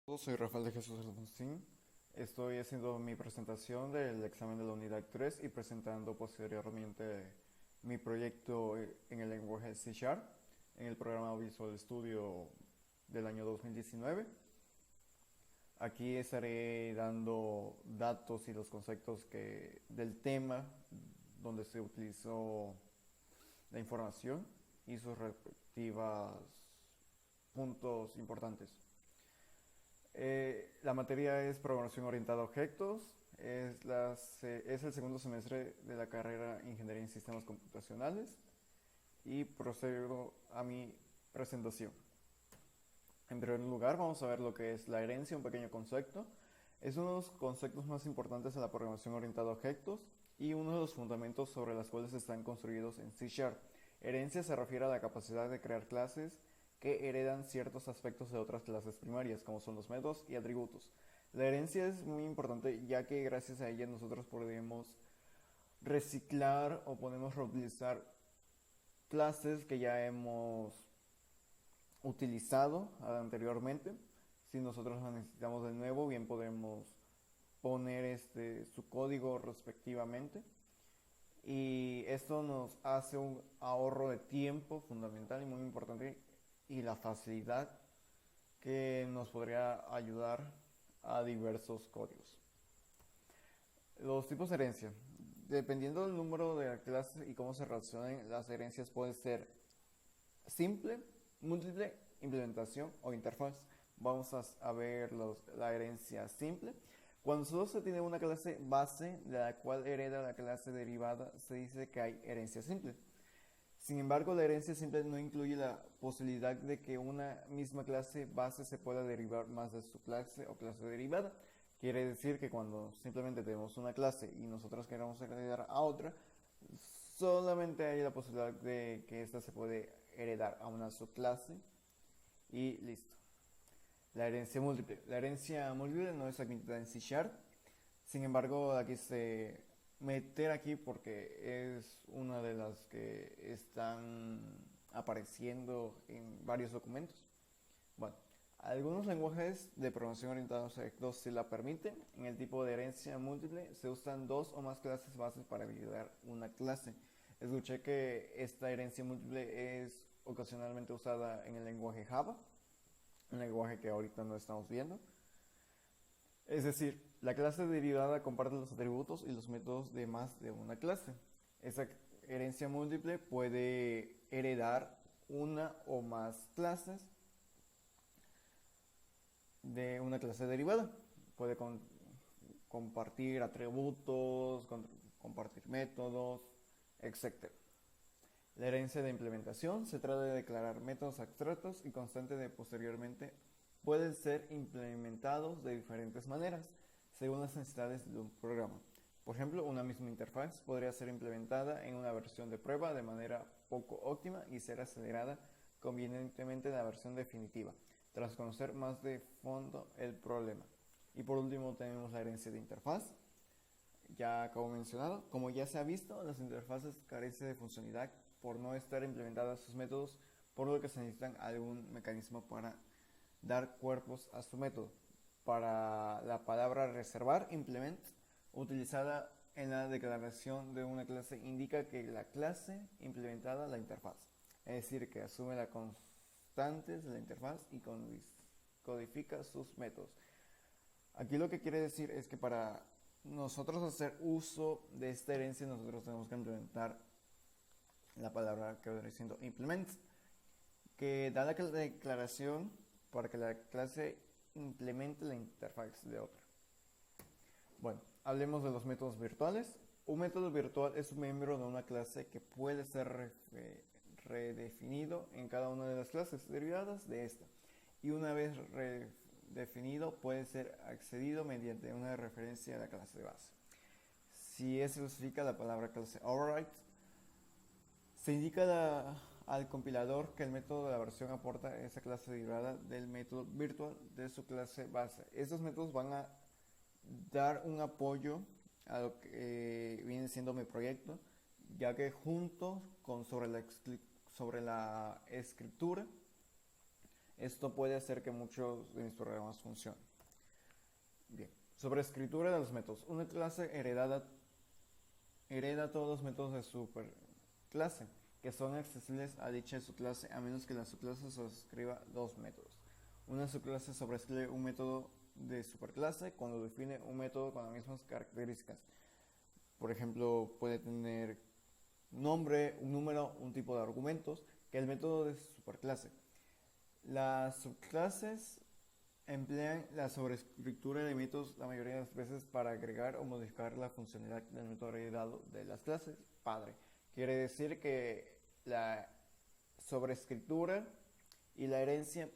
Soy Rafael de Jesús Alfonsín. Estoy haciendo mi presentación del examen de la unidad 3 y presentando posteriormente mi proyecto en el lenguaje C Sharp en el programa Visual Studio del año 2019. Aquí estaré dando datos y los conceptos del tema donde se utilizó la información y sus respectivos puntos importantes. La materia es programación orientada a objetos. Es el segundo semestre de la carrera Ingeniería en Sistemas Computacionales y procedo a mi presentación. En primer lugar, vamos a ver lo que es la herencia, un pequeño concepto. Es uno de los conceptos más importantes de la programación orientada a objetos y uno de los fundamentos sobre los cuales están construidos en C Sharp. Herencia se refiere a la capacidad de crear clases que heredan ciertos aspectos de otras clases primarias, como son los métodos y atributos. La herencia es muy importante ya que gracias a ella nosotros podemos reciclar o podemos reutilizar clases que ya hemos utilizado anteriormente. Si nosotros lo necesitamos de nuevo, bien podemos poner su código respectivamente. Y esto nos hace un ahorro de tiempo fundamental y muy importante, y la facilidad que nos podría ayudar a diversos códigos. Los tipos de herencia. Dependiendo del número de la clase y cómo se relacionen, las herencias pueden ser simple, múltiple, implementación o interfaz. Vamos a ver la herencia simple. Cuando solo se tiene una clase base de la cual hereda la clase derivada, se dice que hay herencia simple. Sin embargo, la herencia simple no incluye la posibilidad de que una misma clase base se pueda derivar más de su clase o clase derivada. Quiere decir que cuando simplemente tenemos una clase y nosotros queremos heredar a otra, solamente hay la posibilidad de que ésta se puede heredar a una subclase y listo. La herencia múltiple. La herencia múltiple no es admitida en C Sharp. Sin embargo, aquí se meter aquí porque es una de las que están apareciendo en varios documentos. Bueno, algunos lenguajes de programación orientados a objetos sí la permiten. En el tipo de herencia múltiple se usan dos o más clases bases para heredar una clase. Escuché que esta herencia múltiple es ocasionalmente usada en el lenguaje Java, un lenguaje que ahorita no estamos viendo. Es decir, la clase derivada comparte los atributos y los métodos de más de una clase. Esa herencia múltiple puede heredar una o más clases de una clase derivada. Puede compartir atributos, compartir métodos, etc. La herencia de implementación se trata de declarar métodos abstractos y constantes de posteriormente pueden ser implementados de diferentes maneras según las necesidades de un programa. Por ejemplo, una misma interfaz podría ser implementada en una versión de prueba de manera poco óptima y ser acelerada convenientemente en la versión definitiva, tras conocer más de fondo el problema. Y por último tenemos la herencia de interfaz. Ya acabo mencionado, como ya se ha visto, las interfaces carecen de funcionalidad por no estar implementadas sus métodos, por lo que se necesitan algún mecanismo para dar cuerpos a su método. Para la palabra reservar, implement, utilizada en la declaración de una clase, indica que la clase implementada la interfaz, es decir, que asume las constantes de la interfaz y codifica sus métodos. Aquí lo que quiere decir es que para nosotros hacer uso de esta herencia, nosotros tenemos que implementar la palabra que viene siendo implement, que da la declaración para que la clase implemente la interfaz de otra. Bueno, hablemos de los métodos virtuales. Un método virtual es un miembro de una clase que puede ser redefinido en cada una de las clases derivadas de esta. Y una vez redefinido, puede ser accedido mediante una referencia a la clase base. Si eso significa la palabra clase override, se indica al compilador que el método de la versión aporta esa clase derivada del método virtual de su clase base. Estos métodos van a dar un apoyo a lo que viene siendo mi proyecto, ya que junto con sobre la escritura Esto puede hacer que muchos de mis programas funcionen. Bien, sobre escritura de los métodos. Una clase hereda todos los métodos de superclase que son accesibles a dicha subclase a menos que la subclase sobrescriba dos métodos. Una subclase sobrescribe un método de superclase cuando define un método con las mismas características. Por ejemplo, puede tener un nombre, un número, un tipo de argumentos que el método de superclase. Las subclases emplean la sobreescritura de métodos la mayoría de las veces para agregar o modificar la funcionalidad del método heredado de las clases padre. Quiere decir que la sobreescritura y la herencia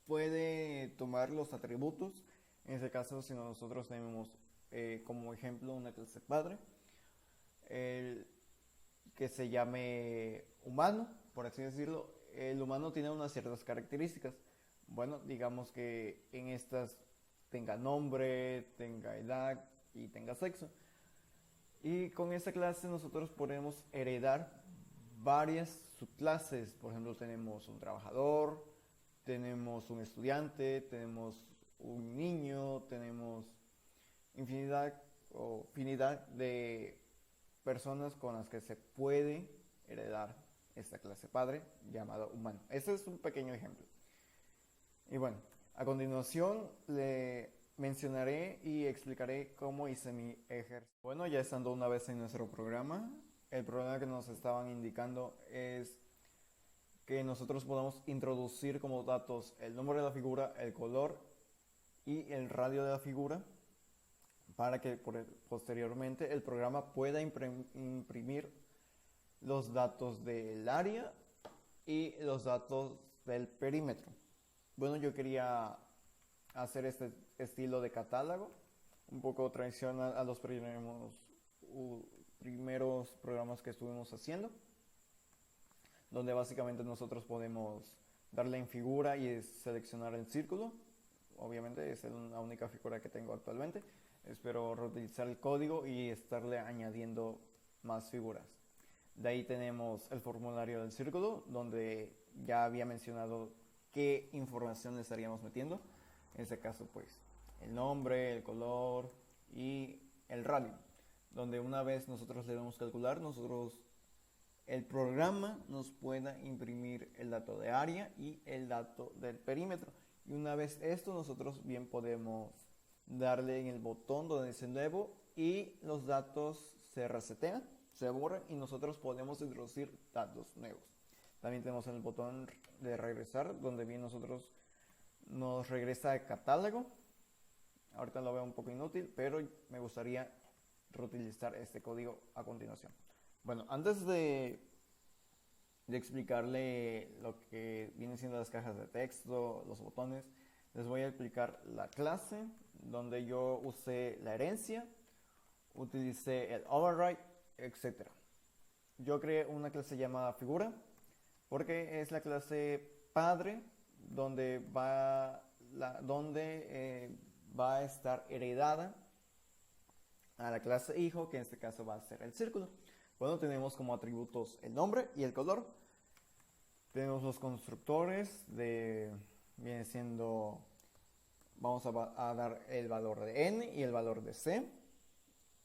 puede tomar los atributos. En este caso, si nosotros tenemos como ejemplo una clase padre, que se llame humano, por así decirlo, el humano tiene unas ciertas características. Bueno, digamos que en estas tenga nombre, tenga edad y tenga sexo. Y con esta clase nosotros podemos heredar varias subclases. Por ejemplo, tenemos un trabajador, tenemos un estudiante, tenemos un niño, tenemos infinidad de personas con las que se puede heredar esta clase padre llamada humano. Este es un pequeño ejemplo. Y bueno, a continuación le mencionaré y explicaré cómo hice mi ejercicio. Bueno, ya estando una vez en nuestro programa, el problema que nos estaban indicando es que nosotros podamos introducir como datos el nombre de la figura, el color y el radio de la figura para que posteriormente el programa pueda imprimir los datos del área y los datos del perímetro. Bueno, yo quería hacer este estilo de catálogo, un poco tradicional a los primeros programas que estuvimos haciendo, donde básicamente nosotros podemos darle en figura y seleccionar el círculo. Obviamente es la única figura que tengo actualmente. Espero reutilizar el código y estarle añadiendo más figuras. De ahí tenemos el formulario del círculo, donde ya había mencionado qué información le estaríamos metiendo. En este caso, pues, el nombre, el color y el radio. Donde una vez nosotros debemos calcular, el programa nos pueda imprimir el dato de área y el dato del perímetro. Y una vez esto, nosotros bien podemos darle en el botón donde dice nuevo y los datos se resetean, se borran y nosotros podemos introducir datos nuevos. También tenemos el botón de regresar, donde bien nos regresa el catálogo. Ahorita lo veo un poco inútil, pero me gustaría reutilizar este código a continuación. Bueno, antes de explicarle lo que vienen siendo las cajas de texto, los botones, les voy a explicar la clase donde yo usé la herencia, utilicé el override, etc. Yo creé una clase llamada figura porque es la clase padre donde va a estar heredada a la clase hijo, que en este caso va a ser el círculo. Bueno, tenemos como atributos el nombre y el color. Tenemos los constructores viene siendo, vamos a dar el valor de n y el valor de c.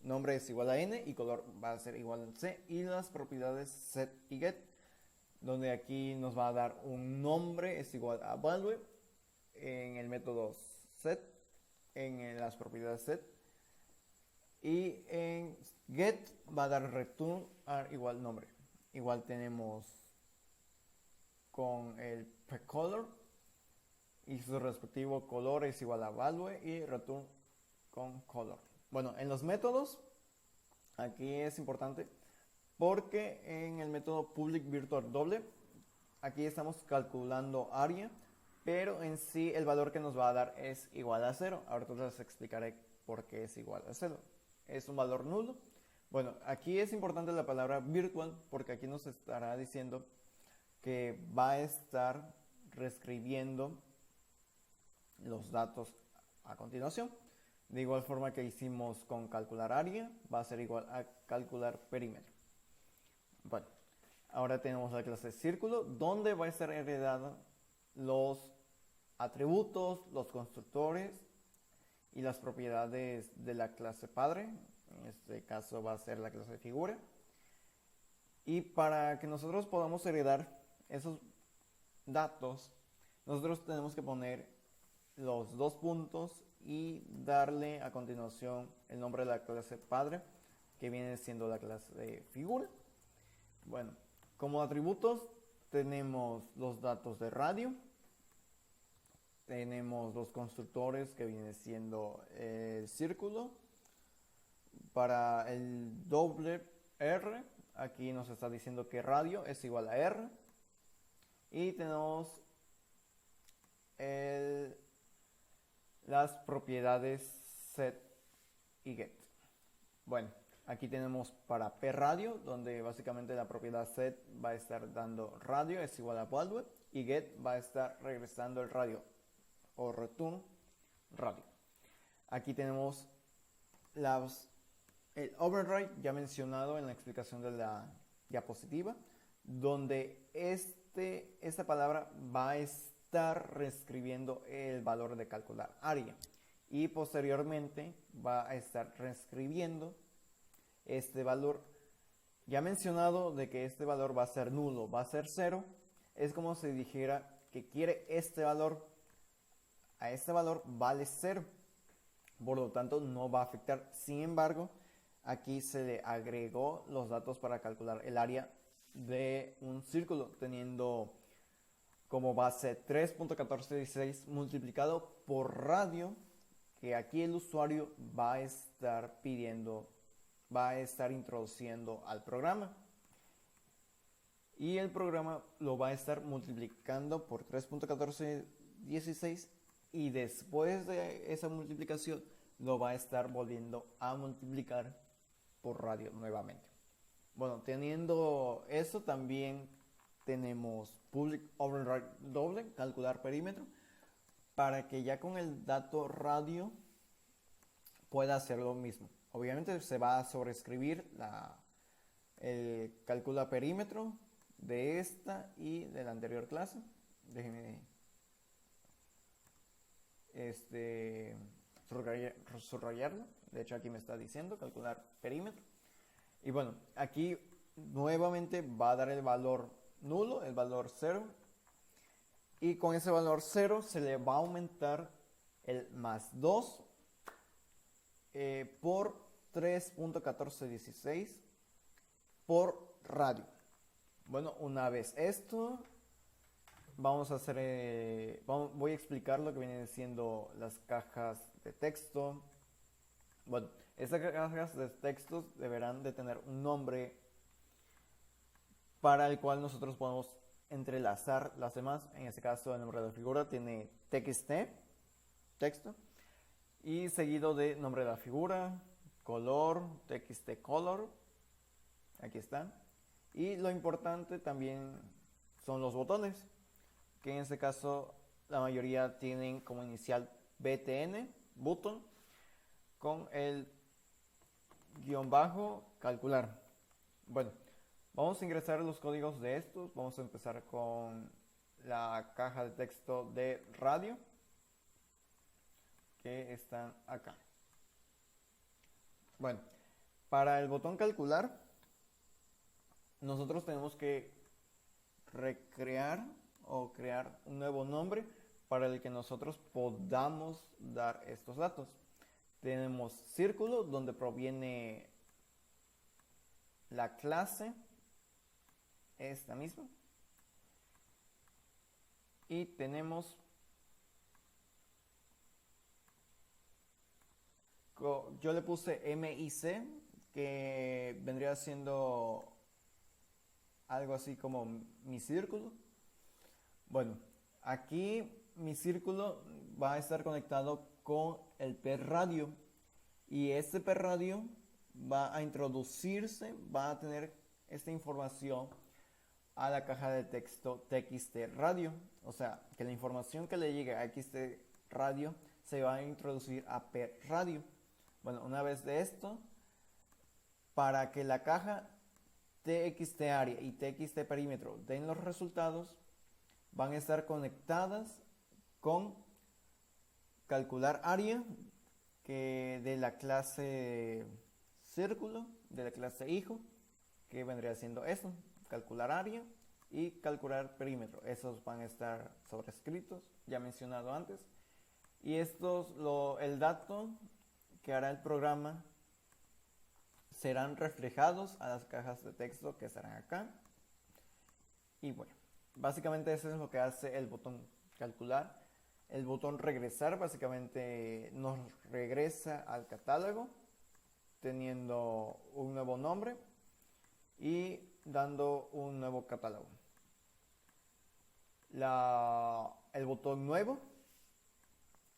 Nombre es igual a n y color va a ser igual a c. Y las propiedades set y get, donde aquí nos va a dar un nombre es igual a value en el método set, en las propiedades set. Y en get va a dar return igual nombre. Igual tenemos con el precolor y su respectivo color es igual a value y return con color. Bueno, en los métodos aquí es importante porque en el método public virtual doble aquí estamos calculando área, pero en sí el valor que nos va a dar es igual a 0. Ahorita les explicaré por qué es igual a 0. Es un valor nulo. Bueno, aquí es importante la palabra virtual porque aquí nos estará diciendo que va a estar reescribiendo los datos a continuación. De igual forma que hicimos con calcular área, va a ser igual a calcular perímetro. Bueno, ahora tenemos la clase círculo, donde va a estar heredada los atributos, los constructores y las propiedades de la clase padre. En este caso va a ser la clase figura. Y para que nosotros podamos heredar esos datos, nosotros tenemos que poner los dos puntos y darle a continuación el nombre de la clase padre, que viene siendo la clase figura. Bueno, como atributos tenemos los datos de radio, tenemos los constructores, que viene siendo el círculo. Para el doble R, aquí nos está diciendo que radio es igual a R. Y tenemos las propiedades set y get. Bueno, aquí tenemos para p radio, donde básicamente la propiedad set va a estar dando radio es igual a value, y get va a estar regresando el radio o return radio. Aquí tenemos el override ya mencionado en la explicación de la diapositiva, donde esta palabra va a estar reescribiendo el valor de calcular área, y posteriormente va a estar reescribiendo este valor ya mencionado, de que este valor va a ser nulo, va a ser 0. Es como si dijera que quiere este valor, a este valor vale 0, por lo tanto no va a afectar. Sin embargo, aquí se le agregó los datos para calcular el área de un círculo, teniendo como base 3.1416 multiplicado por radio, que aquí el usuario va a estar pidiendo, va a estar introduciendo al programa, y el programa lo va a estar multiplicando por 3.1416, y después de esa multiplicación lo va a estar volviendo a multiplicar por radio nuevamente. Bueno, teniendo eso, también tenemos public override doble, calcular perímetro, para que ya con el dato radio pueda hacer lo mismo. Obviamente se va a sobreescribir el calcula perímetro de esta y de la anterior clase. Déjenme subrayarlo. De hecho, aquí me está diciendo calcular perímetro. Y bueno, aquí nuevamente va a dar el valor nulo, el valor 0. Y con ese valor 0 se le va a aumentar el más 2 por 3.1416 por radio. Bueno, una vez esto, vamos a hacer, voy a explicar lo que vienen siendo las cajas de texto. Bueno, estas cajas de textos deberán de tener un nombre para el cual nosotros podemos entrelazar las demás. En este caso, el nombre de la figura tiene txt, texto, y seguido de nombre de la figura, color, txt color, aquí están. Y lo importante también son los botones, que en este caso la mayoría tienen como inicial btn, button, con el guión bajo calcular. Bueno, vamos a ingresar los códigos de estos. Vamos a empezar con la caja de texto de radio, que están acá. Bueno, para el botón calcular, nosotros tenemos que recrear o crear un nuevo nombre para el que nosotros podamos dar estos datos. Tenemos círculo, donde proviene la clase, esta misma, y tenemos yo le puse MIC, que vendría siendo algo así como mi círculo. Bueno, aquí mi círculo va a estar conectado con el P radio, y este P radio va a introducirse, va a tener esta información a la caja de texto txt radio. O sea, que la información que le llegue a txt radio se va a introducir a P radio. Bueno, una vez de esto, para que la caja txt área y txt perímetro den los resultados, van a estar conectadas con calcular área que de la clase círculo, de la clase hijo, que vendría siendo eso, calcular área y calcular perímetro. Esos van a estar sobrescritos, ya mencionado antes. Y el dato que hará el programa serán reflejados a las cajas de texto que estarán acá. Y bueno, básicamente eso es lo que hace el botón calcular. El botón regresar básicamente nos regresa al catálogo teniendo un nuevo nombre y dando un nuevo catálogo. El botón nuevo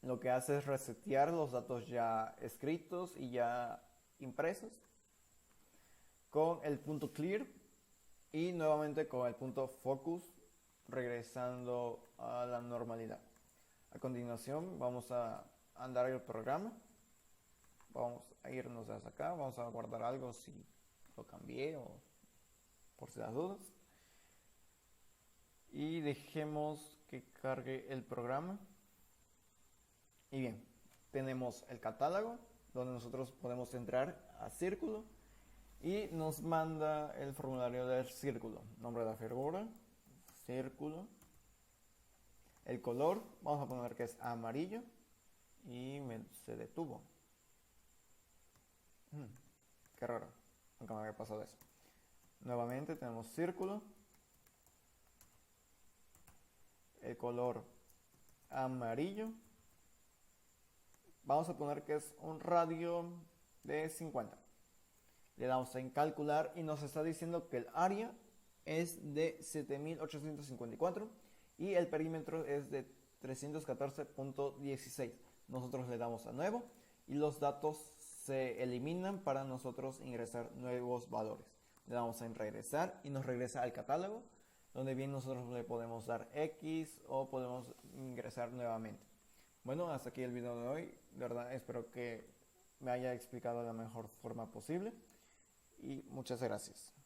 lo que hace es resetear los datos ya escritos y ya impresos con el punto clear y nuevamente con el punto focus, regresando a la normalidad. A continuación vamos a andar el programa. Vamos a irnos hasta acá. Vamos a guardar algo si lo cambié o por si las dudas. Y dejemos que cargue el programa. Y bien, tenemos el catálogo donde nosotros podemos entrar a círculo y nos manda el formulario del círculo. Nombre de la figura, círculo. El color, vamos a poner que es amarillo y se detuvo. Qué raro, nunca me había pasado eso. Nuevamente tenemos círculo. El color amarillo. Vamos a poner que es un radio de 50. Le damos en calcular y nos está diciendo que el área es de 7854 y el perímetro es de 314.16. Nosotros le damos a nuevo y los datos se eliminan para nosotros ingresar nuevos valores. Le damos en regresar y nos regresa al catálogo, donde bien nosotros le podemos dar X o podemos ingresar nuevamente. Bueno, hasta aquí el video de hoy. De verdad espero que me haya explicado de la mejor forma posible y muchas gracias.